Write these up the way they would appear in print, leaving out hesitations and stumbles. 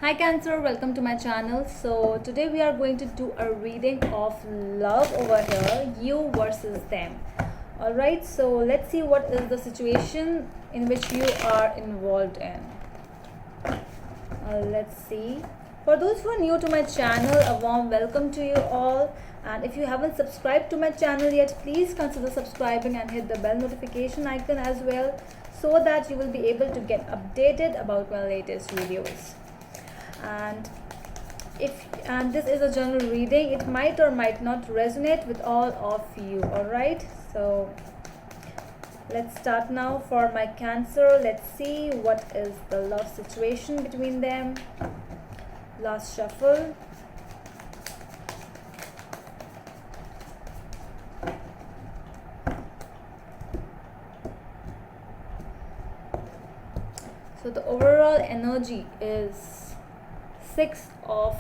Hi Cancer, welcome to my channel. So today we are going to do a reading of love over here, you versus them. Alright, so let's see what is the situation in which you are involved in. Let's see. For those who are new to my channel, a warm welcome to you all. And if you haven't subscribed to my channel yet, please consider subscribing and hit the bell notification icon as well, so that you will be able to get updated about my latest videos. And this is a general reading, it might or might not resonate with all of you. All right, so let's start now. For my Cancer, let's see what is the love situation between them. Last shuffle. So the overall energy is Six of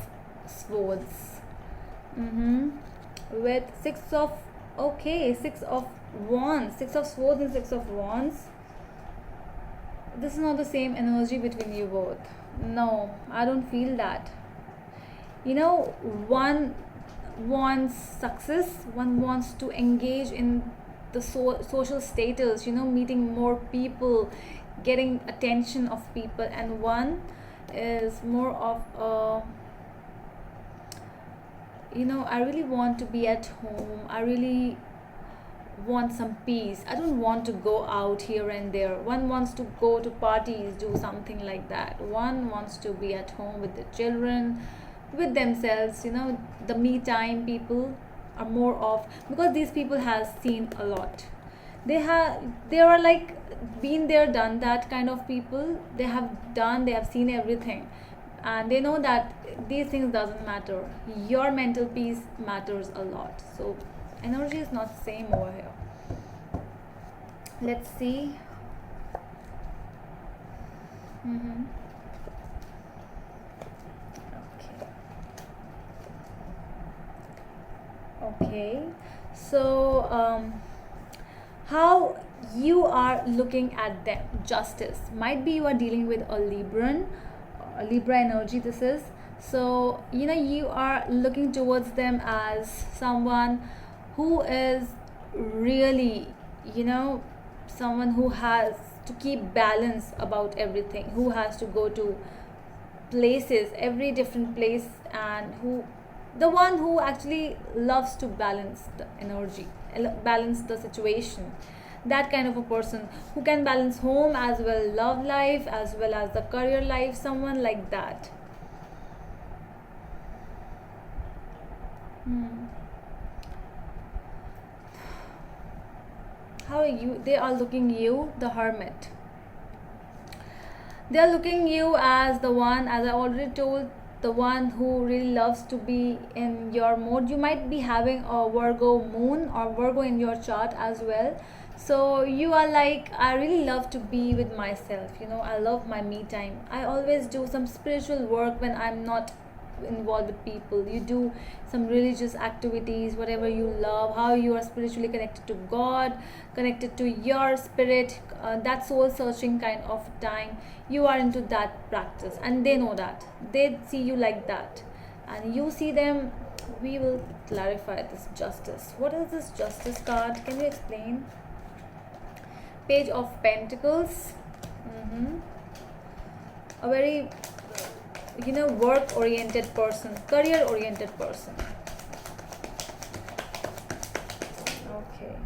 Swords, with Six of Wands, Six of Swords and Six of Wands. This is not the same energy between you both. No, I don't feel that. One wants success, one wants to engage in the social status, meeting more people, getting attention of people, and one is more of I really want to be at home, I really want some peace, I don't want to go out here and there. One wants to go to parties, do something like that. One wants to be at home with the children, with themselves. The me time people are more of, because these people has seen a lot. They are like been there, done that kind of people. They have seen everything, and they know that these things doesn't matter. Your mental peace matters a lot. So energy is not same over here. Let's see. Okay, so how you are looking at them. Justice. Might be you are dealing with a Libra energy. This is, so you are looking towards them as someone who is really, someone who has to keep balance about everything, who has to go to places, every different place, and the one who actually loves to balance the energy, balance the situation. That kind of a person who can balance home as well, love life as well as the career life, someone like that. How are you? They are looking you, the Hermit. They are looking you as the one, as I already told, the one who really loves to be in your mode. You might be having a Virgo moon or Virgo in your chart as well. So you are like, I really love to be with myself. I love my me time. I always do some spiritual work when I'm not involved with people. You do some religious activities, whatever you love, how you are spiritually connected to God, connected to your spirit, that soul searching kind of time. You are into that practice, and they know that. They see you like that, and you see them. We will clarify this. Justice. What is this Justice card? Can you explain? Page of Pentacles. A very work oriented person, career oriented person. Okay,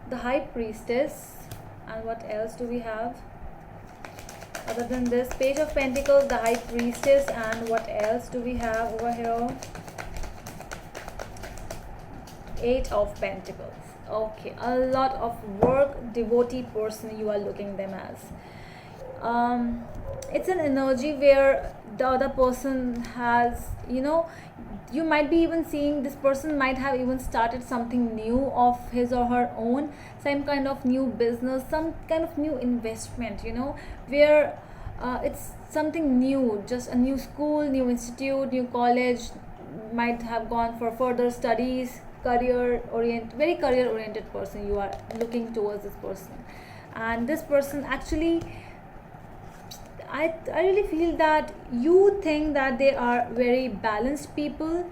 the High Priestess. And what else do we have other than this? Page of Pentacles, the High Priestess, and what else do we have over here? Eight of Pentacles. Okay, a lot of work devotee person you are looking them as. It's an energy where the other person has, you might be even seeing this person might have even started something new of his or her own, some kind of new business, some kind of new investment, where it's something new, just a new school, new institute, new college, might have gone for further studies, very career oriented person. You are looking towards this person, and this person actually I really feel that you think that they are very balanced people,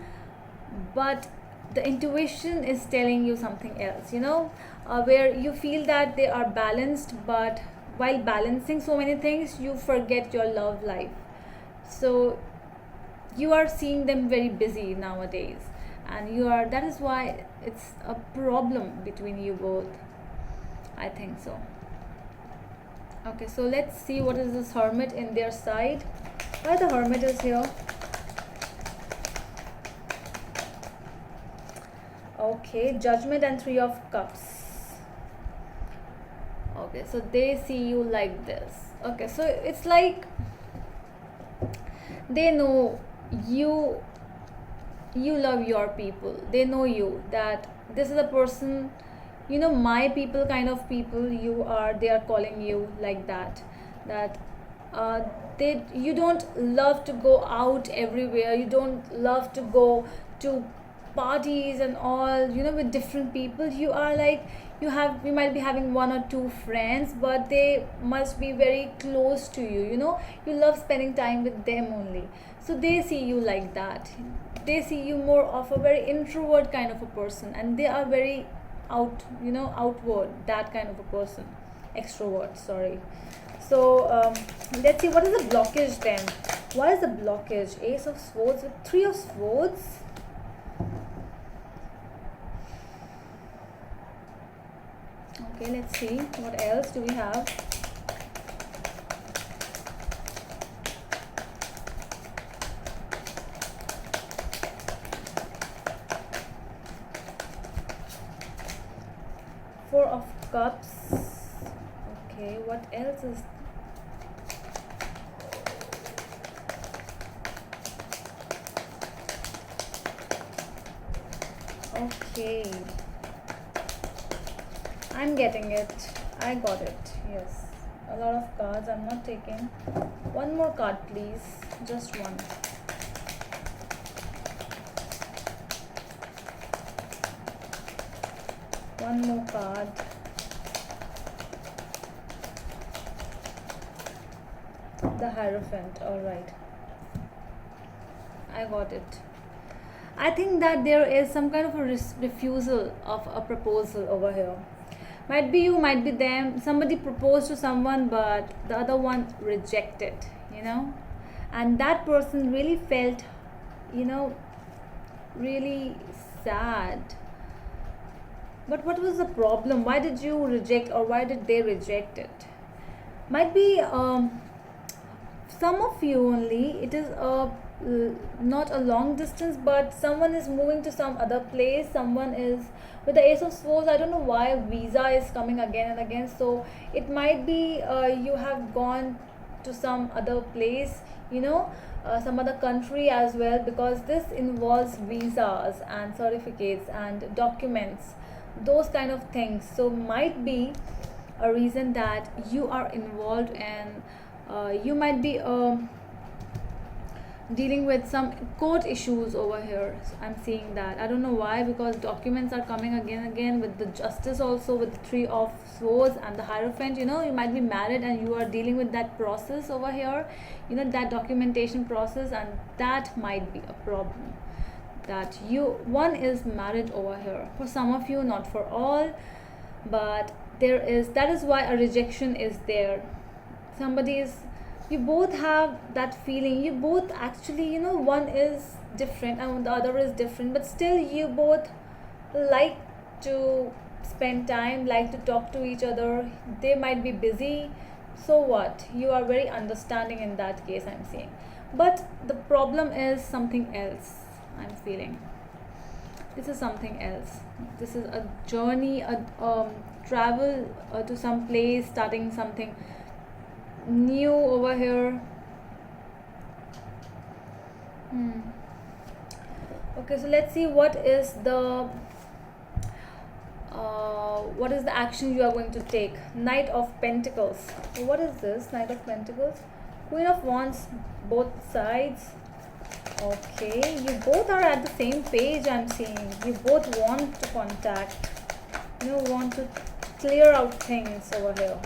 but the intuition is telling you something else, where you feel that they are balanced, but while balancing so many things, you forget your love life. So you are seeing them very busy nowadays, and that is why it's a problem between you both. I think so. Okay, so let's see what is this hermit in their side. Why the hermit is here? Okay, judgment and three of cups. Okay, so they see you like this. Okay, so it's like they know you love your people. They know you, that this is a person, my people kind of people you are. They are calling you like that, that you don't love to go out everywhere, you don't love to go to parties and all, with different people. You are like, you might be having one or two friends, but they must be very close to you. You love spending time with them only. So they see you like that. They see you more of a very introvert kind of a person, and they are very outward, that kind of a person. Extrovert, sorry. So let's see, what is the blockage then? What is the blockage? Ace of Swords with Three of Swords. Okay, let's see, what else do we have? Four of Cups. Okay, what else is... Okay, I'm getting it. I got it. Yes, a lot of cards. I'm not taking. One more card, please. Just one. One more card. The Hierophant. All right. I got it. I think that there is some kind of a refusal of a proposal over here. Might be you, might be them. Somebody proposed to someone, but the other one rejected, and that person really felt, really sad. But what was the problem? Why did you reject, or why did they reject it? Might be some of you only. It is not a long distance, but someone is moving to some other place. Someone is with the Ace of Swords. I don't know why visa is coming again and again. So it might be you have gone to some other place, some other country as well, because this involves visas and certificates and documents, those kind of things. So might be a reason that you are involved, and you might be dealing with some court issues over here. So I'm seeing that. I don't know why, because documents are coming again and again, with the Justice also, with the Three of Swords and the Hierophant. You might be married and you are dealing with that process over here, that documentation process, and that might be a problem. That one is married over here. For some of you, not for all, but that is why a rejection is there. You both have that feeling. You both actually, one is different and the other is different, but still you both like to spend time, like to talk to each other. They might be busy. So what? You are very understanding in that case, I'm seeing. But the problem is something else, I'm feeling. This is something else. This is a journey, a travel to some place, starting something new over here. Okay, so let's see what is the action you are going to take. Knight of Pentacles. What is this? Knight of Pentacles. Queen of Wands, both sides. Okay, you both are at the same page, I'm seeing. You both want to contact, want to clear out things over here.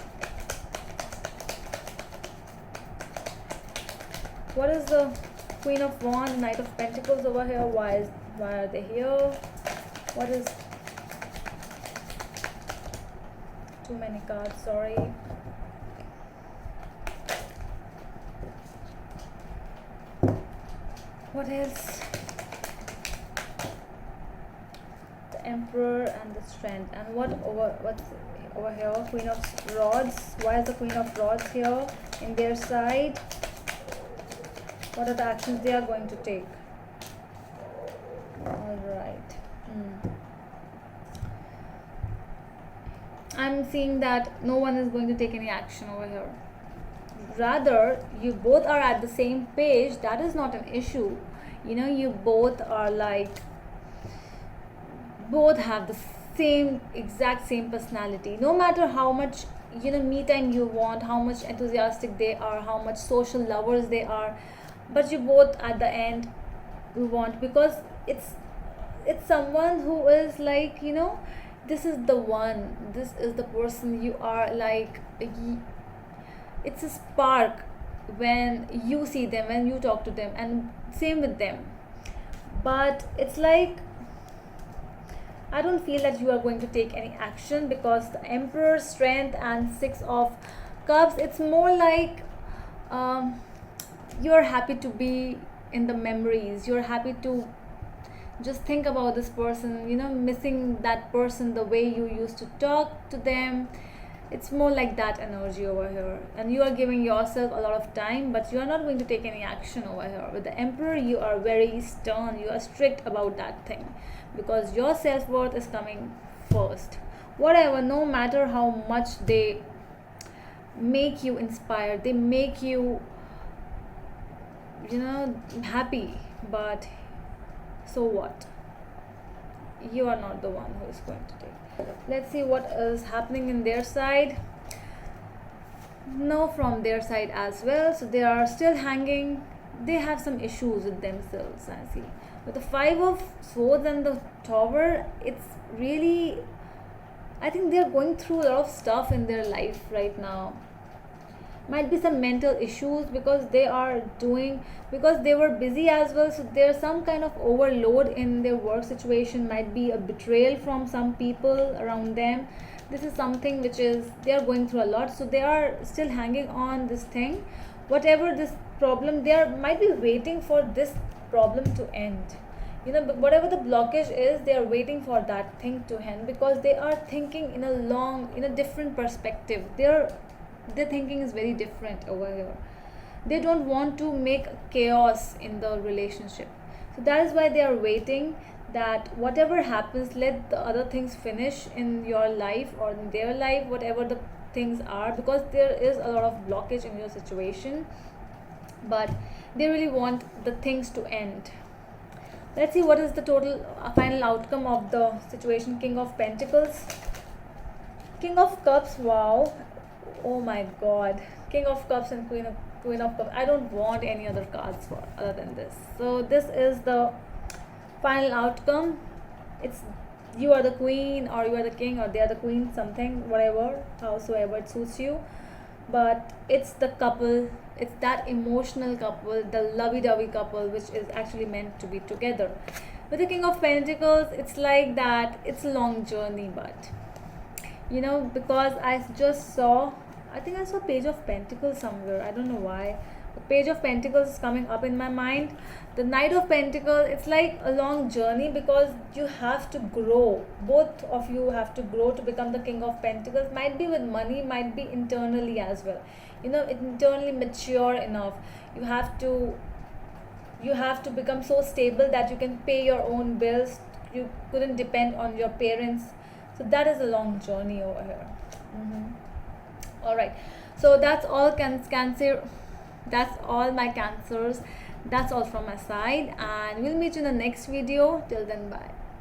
What is the Queen of Wands, Knight of Pentacles over here? Why are they here? What is... Too many cards, sorry. What else? The Emperor and the Strength. And what's over here? Queen of Rods. Why is the Queen of Rods here in their side? What are the actions they are going to take? Alright. I'm seeing that no one is going to take any action over here. Rather, you both are at the same page. That is not an issue. You know, you both are like, both have the exact same personality. No matter how much, you know, me time you want, how much enthusiastic they are, how much social lovers they are, but you both at the end you want, because it's someone who is like, you know, this is the one, this is the person you are like. It's a spark when you see them, when you talk to them, and same with them. But it's like, I don't feel that you are going to take any action, because the Emperor, Strength, and Six of Cups, it's more like you're happy to be in the memories. You're happy to just think about this person, you know, missing that person, the way you used to talk to them. It's more like that energy over here, and you are giving yourself a lot of time, but you are not going to take any action over here. With the Emperor, you are very stern, you are strict about that thing, because your self-worth is coming first. Whatever, no matter how much they make you inspired, they make you, you know, happy, but so what? You are not the one who is going to take. Let's see what is happening in their side. No, from their side as well. So they are still hanging. They have some issues with themselves, I see. With the Five of Swords and the Tower, it's really, I think they're going through a lot of stuff in their life right now. Might be some mental issues, because they were busy as well. So there's some kind of overload in their work situation. Might be a betrayal from some people around them. This is something which is, they are going through a lot. So they are still hanging on this thing. Whatever this problem, they might be waiting for this problem to end. You know, whatever the blockage is, they are waiting for that thing to end, because they are thinking in a different perspective. Their thinking is very different over here. They don't want to make chaos in the relationship. So that is why they are waiting, that whatever happens, let the other things finish in your life or in their life, whatever the things are, because there is a lot of blockage in your situation, but they really want the things to end. Let's see what is the total final outcome of the situation. King of Pentacles, King of Cups. Wow, oh my god, King of Cups and Queen of Cups. I don't want any other cards for other than this. So this is the final outcome. It's, you are the queen or you are the king, or they are the queen, something, whatever, howsoever it suits you. But it's the couple, it's that emotional couple, the lovey-dovey couple, which is actually meant to be together. With the King of Pentacles, it's like that, it's a long journey, but you know, because I just saw, I think I saw Page of Pentacles somewhere, I don't know why. The Page of Pentacles is coming up in my mind. The Knight of Pentacles, it's like a long journey, because you have to grow. Both of you have to grow to become the King of Pentacles. Might be with money, might be internally as well. You know, internally mature enough. You have to become so stable that you can pay your own bills. You couldn't depend on your parents. So that is a long journey over here. Alright, so that's all Cancer. That's all my Cancers. That's all from my side, and we'll meet you in the next video. Till then, bye.